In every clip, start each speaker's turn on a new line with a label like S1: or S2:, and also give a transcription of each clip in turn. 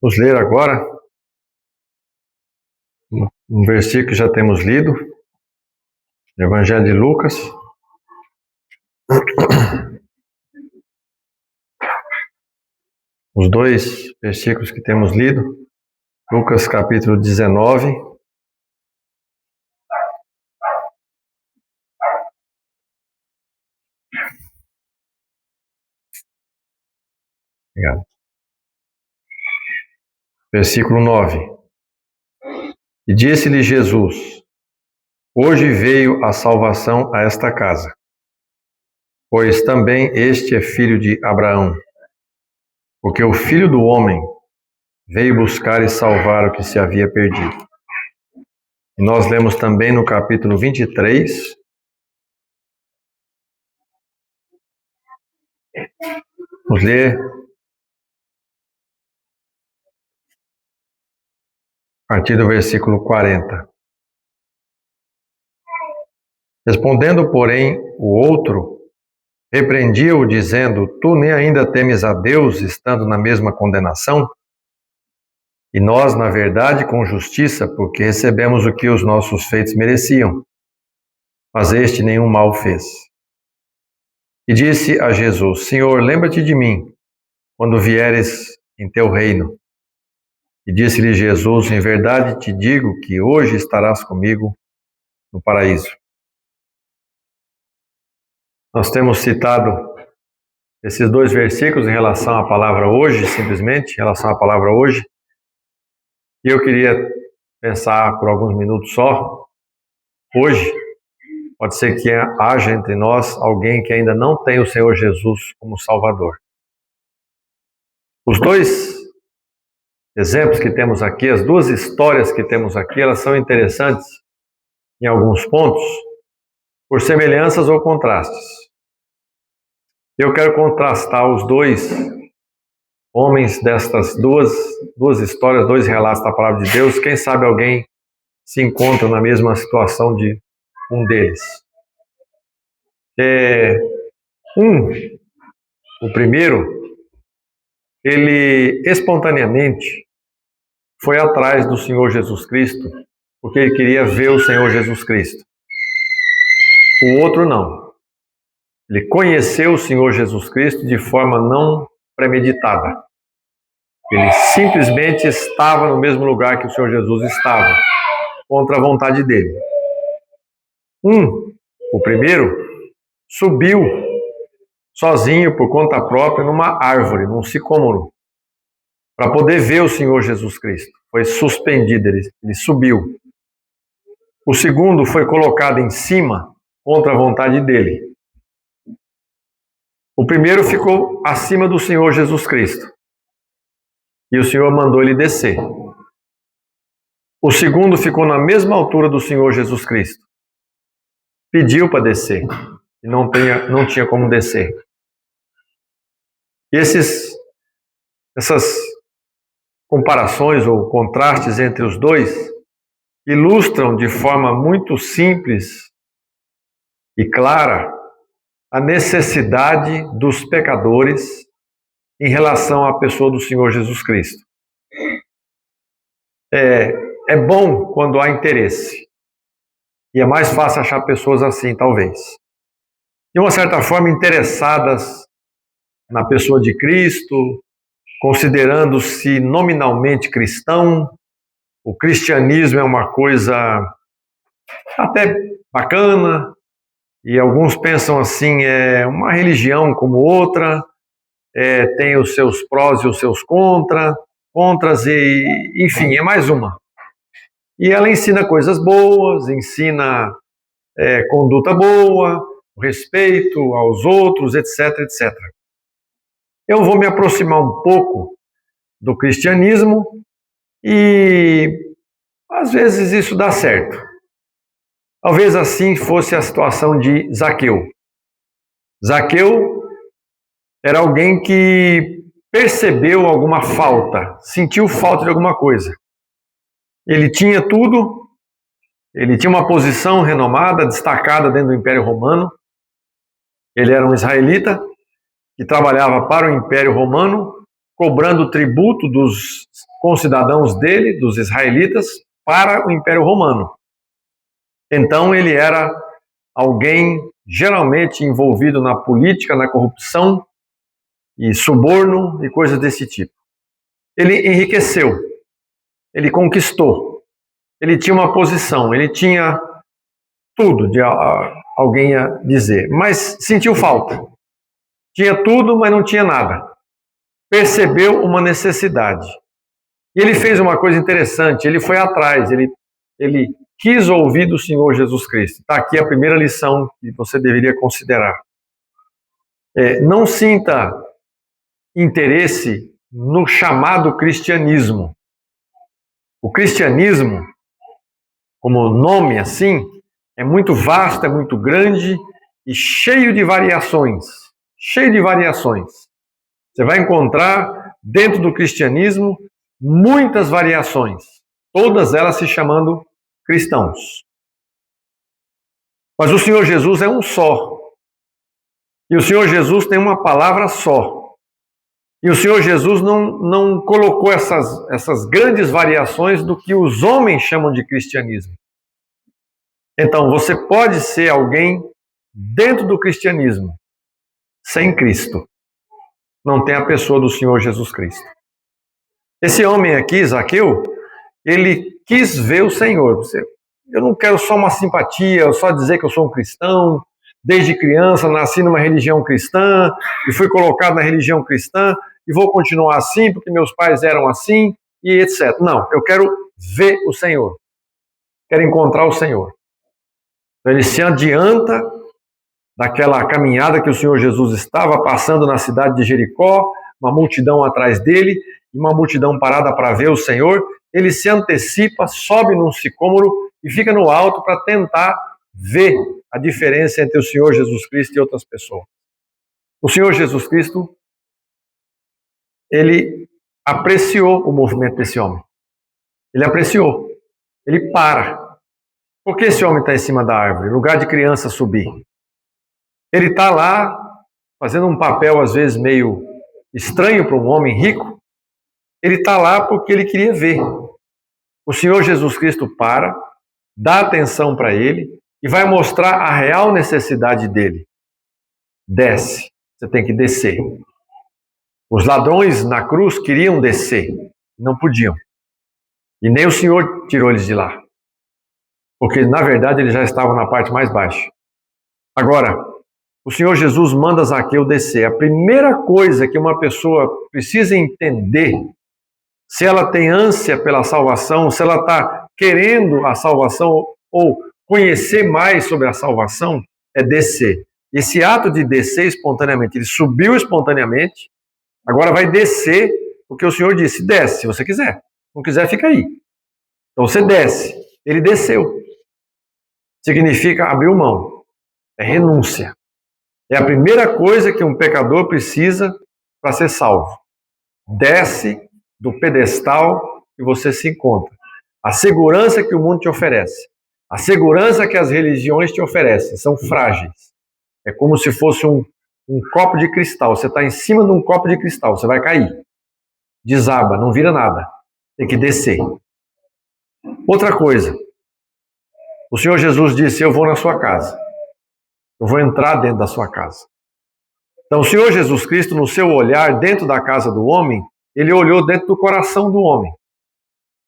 S1: Vamos ler agora um versículo que já temos lido, Evangelho de Lucas. Os dois versículos que temos lido, Lucas capítulo 19. Obrigado. Versículo 9. E disse-lhe Jesus: hoje veio a salvação a esta casa, pois também este é filho de Abraão, porque o Filho do Homem veio buscar e salvar o que se havia perdido. E nós lemos também no capítulo 23, vamos ler a partir do versículo 40. Respondendo, porém, o outro, repreendia-o, dizendo: tu nem ainda temes a Deus, estando na mesma condenação? E nós, na verdade, com justiça, porque recebemos o que os nossos feitos mereciam. Mas este nenhum mal fez. E disse a Jesus: Senhor, lembra-te de mim, quando vieres em teu reino. E disse-lhe Jesus: em verdade te digo que hoje estarás comigo no paraíso. Nós temos citado esses dois versículos em relação à palavra hoje, simplesmente, em relação à palavra hoje. E eu queria pensar por alguns minutos só. Hoje, pode ser que haja entre nós alguém que ainda não tem o Senhor Jesus como Salvador. Os dois exemplos que temos aqui, as duas histórias que temos aqui, elas são interessantes em alguns pontos, por semelhanças ou contrastes. Eu quero contrastar os dois homens destas duas histórias, dois relatos da palavra de Deus. Quem sabe alguém se encontra na mesma situação de um deles. O primeiro, ele espontaneamente foi atrás do Senhor Jesus Cristo, porque ele queria ver o Senhor Jesus Cristo. O outro não. Ele conheceu o Senhor Jesus Cristo de forma não premeditada. Ele simplesmente estava no mesmo lugar que o Senhor Jesus estava, contra a vontade dele. O primeiro, subiu sozinho, por conta própria, numa árvore, num sicômoro, para poder ver o Senhor Jesus Cristo. Foi suspendido, ele subiu. O segundo foi colocado em cima, contra a vontade dele. O primeiro ficou acima do Senhor Jesus Cristo. E o Senhor mandou ele descer. O segundo ficou na mesma altura do Senhor Jesus Cristo. Pediu para descer. E não tinha como descer. E essas comparações ou contrastes entre os dois ilustram de forma muito simples e clara a necessidade dos pecadores em relação à pessoa do Senhor Jesus Cristo. É bom quando há interesse. E é mais fácil achar pessoas assim, talvez. De uma certa forma, interessadas na pessoa de Cristo, considerando-se nominalmente cristão. O cristianismo é uma coisa até bacana, e alguns pensam assim, é uma religião como outra, tem os seus prós e os seus contras, e enfim, é mais uma. E ela ensina coisas boas, ensina conduta boa, respeito aos outros, etc, etc. Eu vou me aproximar um pouco do cristianismo e às vezes isso dá certo. Talvez assim fosse a situação de Zaqueu. Zaqueu era alguém que percebeu alguma falta, sentiu falta de alguma coisa. Ele tinha tudo, ele tinha uma posição renomada, destacada dentro do Império Romano, Ele era um israelita que trabalhava para o Império Romano, cobrando tributo dos concidadãos dele, dos israelitas, para o Império Romano. Então ele era alguém geralmente envolvido na política, na corrupção e suborno e coisas desse tipo. Ele enriqueceu, ele conquistou, ele tinha uma posição, ele tinha tudo, de alguém ia dizer, mas sentiu falta. Tinha tudo, mas não tinha nada. Percebeu uma necessidade. E ele fez uma coisa interessante, ele foi atrás, ele quis ouvir do Senhor Jesus Cristo. Está aqui a primeira lição que você deveria considerar. Não sinta interesse no chamado cristianismo. O cristianismo, como nome assim, é muito vasto, é muito grande e cheio de variações. Cheio de variações. Você vai encontrar dentro do cristianismo muitas variações, todas elas se chamando cristãos. Mas o Senhor Jesus é um só. E o Senhor Jesus tem uma palavra só. E o Senhor Jesus não colocou essas grandes variações do que os homens chamam de cristianismo. Então, você pode ser alguém dentro do cristianismo, sem Cristo. Não tem a pessoa do Senhor Jesus Cristo. Esse homem aqui, Zaqueu, ele quis ver o Senhor. Eu não quero só uma simpatia, só dizer que eu sou um cristão. Desde criança nasci numa religião cristã e fui colocado na religião cristã e vou continuar assim porque meus pais eram assim e etc. Não, eu quero ver o Senhor. Quero encontrar o Senhor. Então ele se adianta daquela caminhada que o Senhor Jesus estava passando na cidade de Jericó, uma multidão atrás dele, e uma multidão parada para ver o Senhor. Ele se antecipa, sobe num sicômoro e fica no alto para tentar ver a diferença entre o Senhor Jesus Cristo e outras pessoas. O Senhor Jesus Cristo, ele apreciou o movimento desse homem. Ele apreciou. Ele para. Por que esse homem está em cima da árvore, em lugar de criança subir? Ele está lá fazendo um papel, às vezes, meio estranho para um homem rico. Ele está lá porque ele queria ver. O Senhor Jesus Cristo para, dá atenção para ele e vai mostrar a real necessidade dele. Desce, você tem que descer. Os ladrões na cruz queriam descer, não podiam. E nem o Senhor tirou eles de lá. Porque, na verdade, eles já estavam na parte mais baixa. Agora, o Senhor Jesus manda Zaqueu descer. A primeira coisa que uma pessoa precisa entender, se ela tem ânsia pela salvação, se ela está querendo a salvação ou conhecer mais sobre a salvação, é descer. Esse ato de descer espontaneamente, ele subiu espontaneamente, agora vai descer, porque o Senhor disse, desce, se você quiser. Se não quiser, fica aí. Então você desce. Ele desceu. Significa abrir mão. É renúncia. É a primeira coisa que um pecador precisa para ser salvo. Desce do pedestal que você se encontra. A segurança que o mundo te oferece. A segurança que as religiões te oferecem. São frágeis. É como se fosse um copo de cristal. Você está em cima de um copo de cristal. Você vai cair. Desaba, não vira nada. Tem que descer. Outra coisa. O Senhor Jesus disse, eu vou na sua casa. Eu vou entrar dentro da sua casa. Então, o Senhor Jesus Cristo, no seu olhar dentro da casa do homem, ele olhou dentro do coração do homem.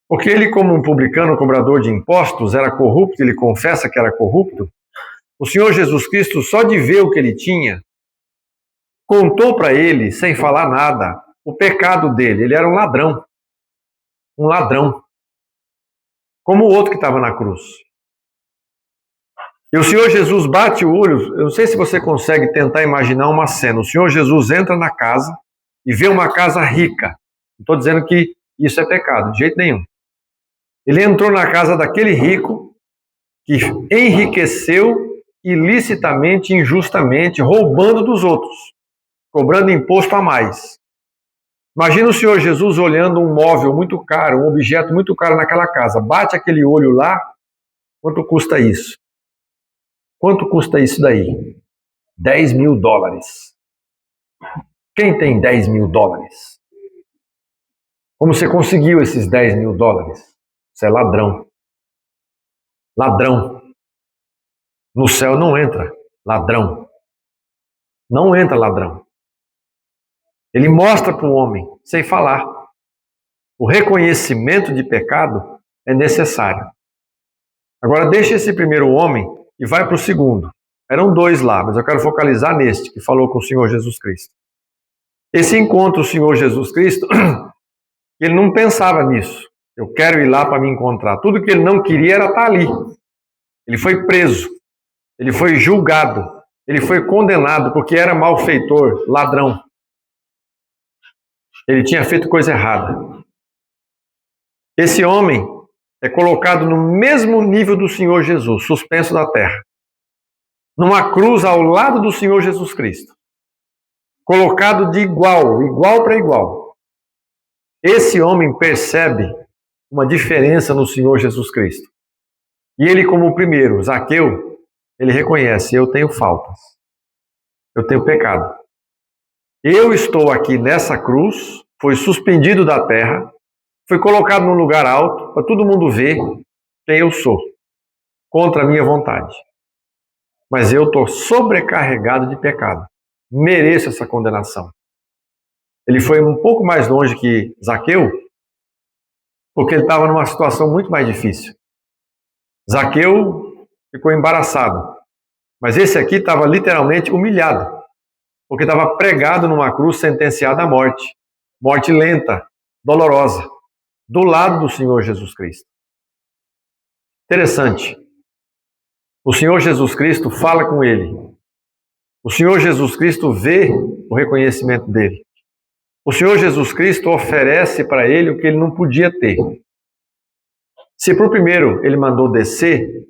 S1: Porque ele, como um publicano, cobrador de impostos, era corrupto, ele confessa que era corrupto. O Senhor Jesus Cristo, só de ver o que ele tinha, contou para ele, sem falar nada, o pecado dele. Ele era um ladrão. Um ladrão. Como o outro que estava na cruz. E o Senhor Jesus bate o olho, eu não sei se você consegue tentar imaginar uma cena. O Senhor Jesus entra na casa e vê uma casa rica. Não estou dizendo que isso é pecado, de jeito nenhum. Ele entrou na casa daquele rico que enriqueceu ilicitamente, injustamente, roubando dos outros, cobrando imposto a mais. Imagina o Senhor Jesus olhando um móvel muito caro, um objeto muito caro naquela casa. Bate aquele olho lá, quanto custa isso? Quanto custa isso daí? $10.000. Quem tem $10.000? Como você conseguiu esses $10.000? Você é ladrão. Ladrão. No céu não entra ladrão. Não entra ladrão. Ele mostra para o homem, sem falar. O reconhecimento de pecado é necessário. Agora deixa esse primeiro homem e vai para o segundo. Eram 2 lá, mas eu quero focalizar neste que falou com o Senhor Jesus Cristo. Esse encontro, o Senhor Jesus Cristo, ele não pensava nisso. Eu quero ir lá para me encontrar. Tudo que ele não queria era estar ali. Ele foi preso, ele foi julgado, ele foi condenado porque era malfeitor, ladrão. Ele tinha feito coisa errada. Esse homem é colocado no mesmo nível do Senhor Jesus, suspenso da terra. Numa cruz ao lado do Senhor Jesus Cristo. Colocado de igual para igual. Esse homem percebe uma diferença no Senhor Jesus Cristo. E ele, como o primeiro, Zaqueu, ele reconhece: eu tenho faltas. Eu tenho pecado. Eu estou aqui nessa cruz, fui suspendido da terra, fui colocado num lugar alto, para todo mundo ver quem eu sou, contra a minha vontade. Mas eu estou sobrecarregado de pecado. Mereço essa condenação. Ele foi um pouco mais longe que Zaqueu, porque ele estava numa situação muito mais difícil. Zaqueu ficou embaraçado, mas esse aqui estava literalmente humilhado, porque estava pregado numa cruz, sentenciado à morte. Morte lenta, dolorosa, do lado do Senhor Jesus Cristo. Interessante. O Senhor Jesus Cristo fala com ele. O Senhor Jesus Cristo vê o reconhecimento dele. O Senhor Jesus Cristo oferece para ele o que ele não podia ter. Se para o primeiro ele mandou descer,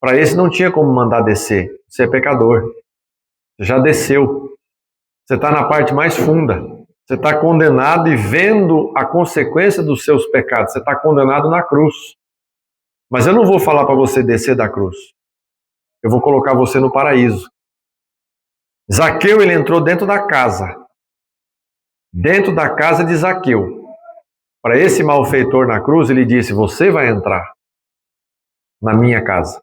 S1: para esse não tinha como mandar descer. Você é pecador. Você já desceu. Você está na parte mais funda. Você está condenado e vendo a consequência dos seus pecados. Você está condenado na cruz. Mas eu não vou falar para você descer da cruz. Eu vou colocar você no paraíso. Zaqueu, ele entrou dentro da casa. Dentro da casa de Zaqueu. Para esse malfeitor na cruz, ele disse: você vai entrar na minha casa,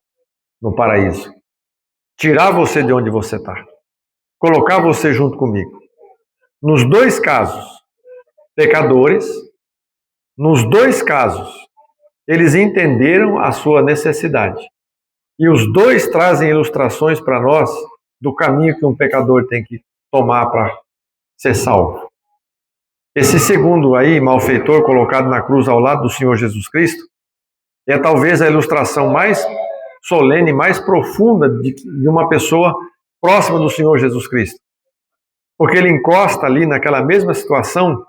S1: no paraíso. Tirar você de onde você está. Colocar você junto comigo. Nos 2 casos, pecadores, nos 2 casos, eles entenderam a sua necessidade. E os 2 trazem ilustrações para nós do caminho que um pecador tem que tomar para ser salvo. Esse segundo aí, malfeitor, colocado na cruz ao lado do Senhor Jesus Cristo, é talvez a ilustração mais solene, mais profunda de uma pessoa próxima do Senhor Jesus Cristo. Porque ele encosta ali naquela mesma situação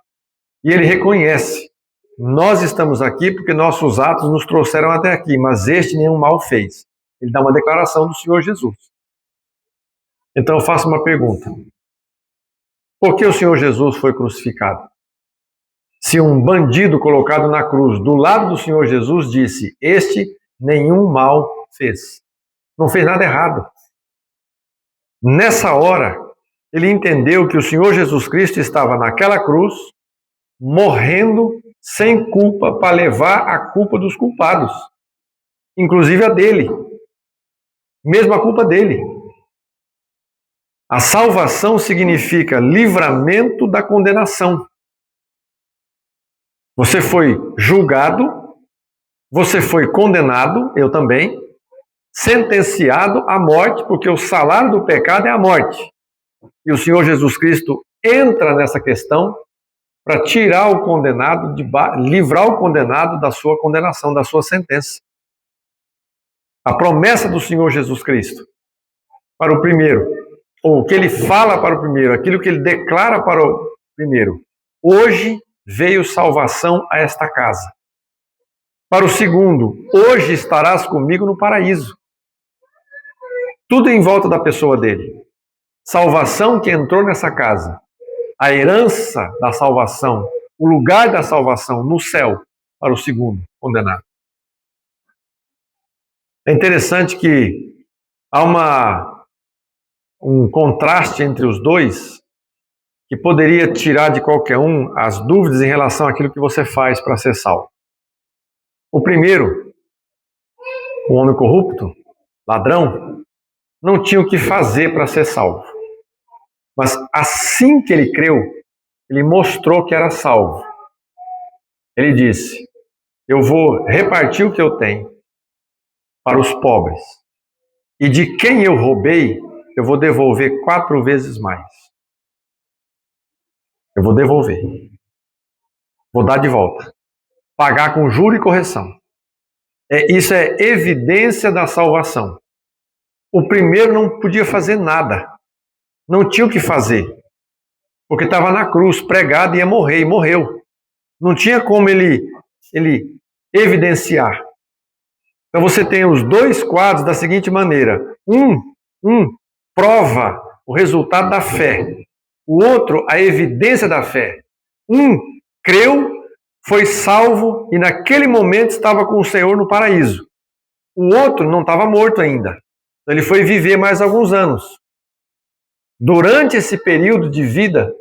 S1: e ele reconhece: nós estamos aqui porque nossos atos nos trouxeram até aqui, mas este nenhum mal fez. Ele dá uma declaração do Senhor Jesus. Então eu faço uma pergunta: por que o Senhor Jesus foi crucificado? Se um bandido colocado na cruz do lado do Senhor Jesus disse: este nenhum mal fez. Não fez nada errado. Nessa hora, ele entendeu que o Senhor Jesus Cristo estava naquela cruz, morrendo sem culpa para levar a culpa dos culpados, inclusive a dele, mesmo a culpa dele. A salvação significa livramento da condenação. Você foi julgado, você foi condenado, eu também, sentenciado à morte, porque o salário do pecado é a morte. E o Senhor Jesus Cristo entra nessa questão para tirar o condenado, livrar o condenado da sua condenação, da sua sentença. A promessa do Senhor Jesus Cristo para o primeiro, ou o que ele fala para o primeiro, aquilo que ele declara para o primeiro: hoje veio salvação a esta casa. Para o segundo: hoje estarás comigo no paraíso. Tudo em volta da pessoa dele. Salvação que entrou nessa casa. A herança da salvação, o lugar da salvação no céu para o segundo condenado. É interessante que há um contraste entre os dois que poderia tirar de qualquer um as dúvidas em relação àquilo que você faz para ser salvo. O primeiro, o homem corrupto, ladrão, não tinha o que fazer para ser salvo. Mas assim que ele creu, ele mostrou que era salvo. Ele disse: eu vou repartir o que eu tenho para os pobres. E de quem eu roubei, eu vou devolver 4 vezes mais. Eu vou devolver. Vou dar de volta. Pagar com juro e correção. Isso é evidência da salvação. O primeiro não podia fazer nada. Não tinha o que fazer. Porque estava na cruz, pregado, ia morrer, e morreu. Não tinha como ele evidenciar. Então você tem os dois quadros da seguinte maneira. Um prova o resultado da fé. O outro, a evidência da fé. Um creu, foi salvo e naquele momento estava com o Senhor no paraíso. O outro não estava morto ainda. Ele foi viver mais alguns anos. Durante esse período de vida,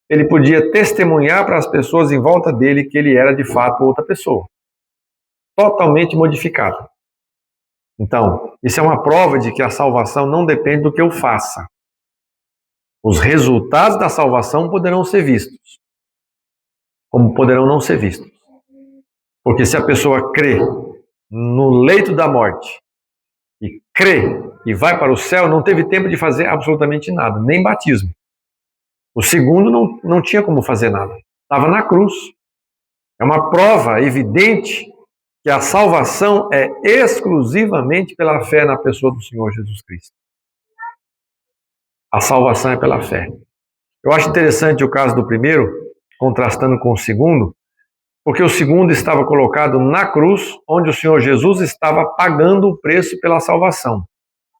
S1: ele podia testemunhar para as pessoas em volta dele que ele era de fato outra pessoa. Totalmente modificado. Então, isso é uma prova de que a salvação não depende do que eu faça. Os resultados da salvação poderão ser vistos, como poderão não ser vistos. Porque se a pessoa crê no leito da morte e crê e vai para o céu, não teve tempo de fazer absolutamente nada, nem batismo. O segundo não tinha como fazer nada, estava na cruz. É uma prova evidente que a salvação é exclusivamente pela fé na pessoa do Senhor Jesus Cristo. A salvação é pela fé. Eu acho interessante o caso do primeiro, contrastando com o segundo, porque o segundo estava colocado na cruz, onde o Senhor Jesus estava pagando o preço pela salvação.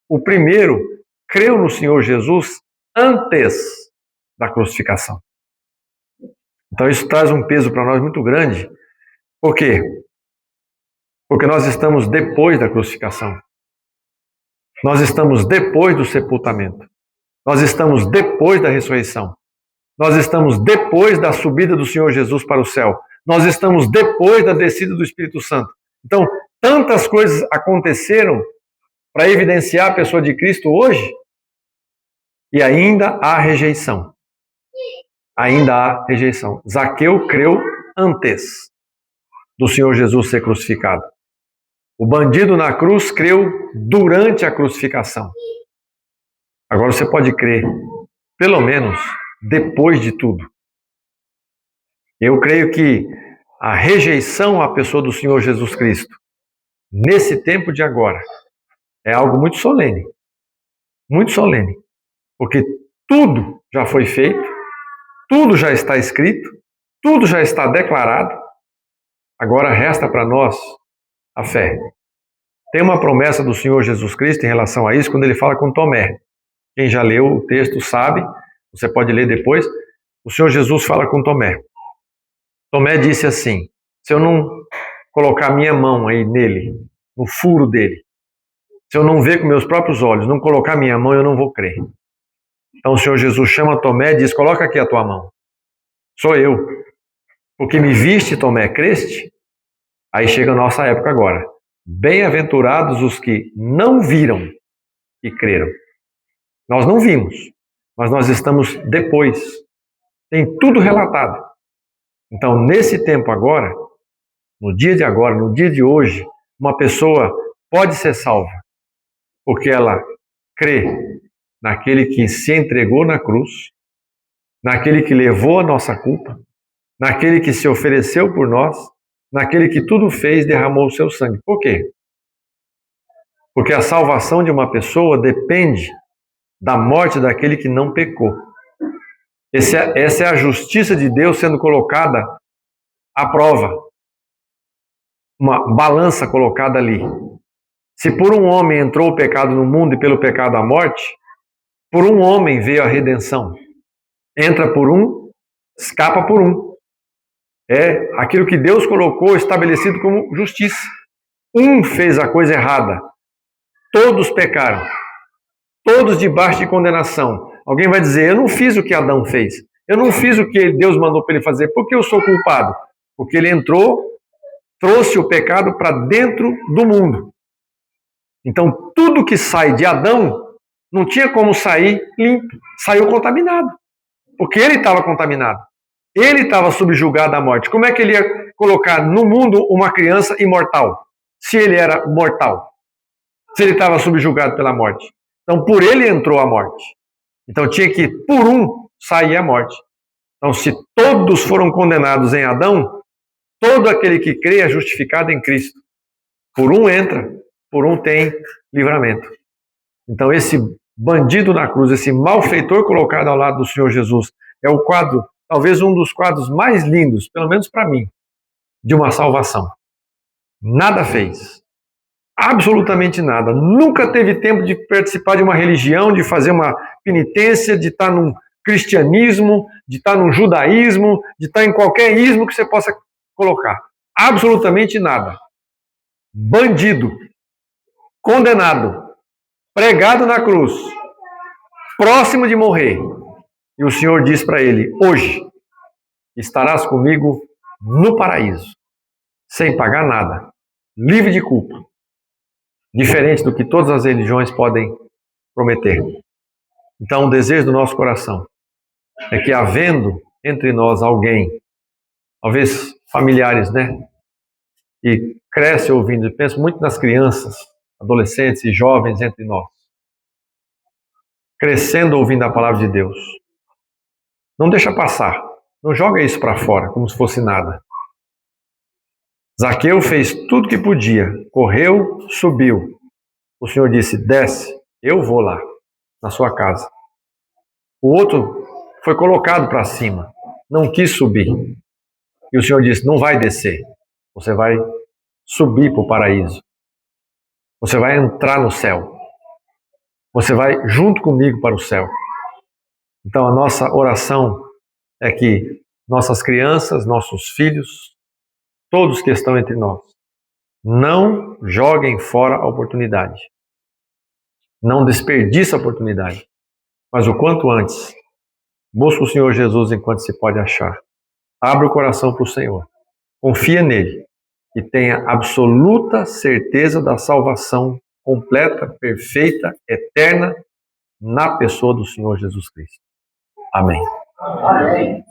S1: O primeiro creu no Senhor Jesus antes da crucificação. Então isso traz um peso para nós muito grande. Por quê? Porque nós estamos depois da crucificação. Nós estamos depois do sepultamento. Nós estamos depois da ressurreição. Nós estamos depois da subida do Senhor Jesus para o céu. Nós estamos depois da descida do Espírito Santo. Então, tantas coisas aconteceram para evidenciar a pessoa de Cristo hoje e ainda há rejeição. Ainda há rejeição. Zaqueu creu antes do Senhor Jesus ser crucificado. O bandido na cruz creu durante a crucificação. Agora você pode crer, pelo menos, depois de tudo. Eu creio que a rejeição à pessoa do Senhor Jesus Cristo, nesse tempo de agora, é algo muito solene. Muito solene. Porque tudo já foi feito, tudo já está escrito, tudo já está declarado. Agora resta para nós a fé. Tem uma promessa do Senhor Jesus Cristo em relação a isso, quando ele fala com Tomé. Quem já leu o texto sabe, você pode ler depois. O Senhor Jesus fala com Tomé. Tomé disse assim: se eu não colocar minha mão aí nele, no furo dele, se eu não ver com meus próprios olhos, não colocar minha mão, eu não vou crer. Então o Senhor Jesus chama Tomé e diz: coloca aqui a tua mão. Sou eu. Porque me viste, Tomé, creste? Aí chega a nossa época agora. Bem-aventurados os que não viram e creram. Nós não vimos, mas nós estamos depois. Tem tudo relatado. Então, nesse tempo agora, no dia de agora, no dia de hoje, uma pessoa pode ser salva, porque ela crê naquele que se entregou na cruz, naquele que levou a nossa culpa, naquele que se ofereceu por nós, naquele que tudo fez, derramou o seu sangue. Por quê? Porque a salvação de uma pessoa depende da morte daquele que não pecou. Essa é a justiça de Deus sendo colocada à prova. Uma balança colocada ali. Se por um homem entrou o pecado no mundo e pelo pecado a morte, por um homem veio a redenção. Entra por um, escapa por um. É aquilo que Deus colocou estabelecido como justiça. Um fez a coisa errada. Todos pecaram. todos debaixo de condenação. Alguém vai dizer, eu não fiz o que Adão fez. Eu não fiz o que Deus mandou para ele fazer. Por que eu sou culpado? Porque ele entrou, trouxe o pecado para dentro do mundo. Então, tudo que sai de Adão não tinha como sair limpo. Saiu contaminado. Porque ele estava contaminado. Ele estava subjugado à morte. Como é que ele ia colocar no mundo uma criança imortal? Se ele era mortal. Se ele estava subjugado pela morte. Então, por ele entrou a morte. Então, tinha que, por um, sair a morte. Então, se todos foram condenados em Adão, todo aquele que crê é justificado em Cristo. Por um entra, por um tem livramento. Então, esse bandido na cruz, esse malfeitor colocado ao lado do Senhor Jesus, é o quadro, talvez um dos quadros mais lindos, pelo menos para mim, de uma salvação. Nada fez. Absolutamente nada. Nunca teve tempo de participar de uma religião, de fazer uma penitência, de estar num cristianismo, de estar num judaísmo, de estar em qualquer ismo que você possa colocar. Absolutamente nada. Bandido, condenado, pregado na cruz, próximo de morrer. E o Senhor diz para ele, hoje estarás comigo no paraíso, sem pagar nada, livre de culpa. Diferente do que todas as religiões podem prometer. Então, o desejo do nosso coração é que, havendo entre nós alguém, talvez familiares, né? E cresce ouvindo, eu penso muito nas crianças, adolescentes e jovens entre nós, crescendo ouvindo a palavra de Deus. Não deixa passar, não joga isso para fora, como se fosse nada. Zaqueu fez tudo que podia, correu, subiu. O Senhor disse, desce, eu vou lá, na sua casa. O outro foi colocado para cima, não quis subir. E o Senhor disse, não vai descer, você vai subir para o paraíso. Você vai entrar no céu. Você vai junto comigo para o céu. Então a nossa oração é que nossas crianças, nossos filhos, todos que estão entre nós, não joguem fora a oportunidade. Não desperdice a oportunidade. Mas o quanto antes, busca o Senhor Jesus enquanto se pode achar. Abre o coração para o Senhor. Confia nele. E tenha absoluta certeza da salvação completa, perfeita, eterna, na pessoa do Senhor Jesus Cristo. Amém. Amém.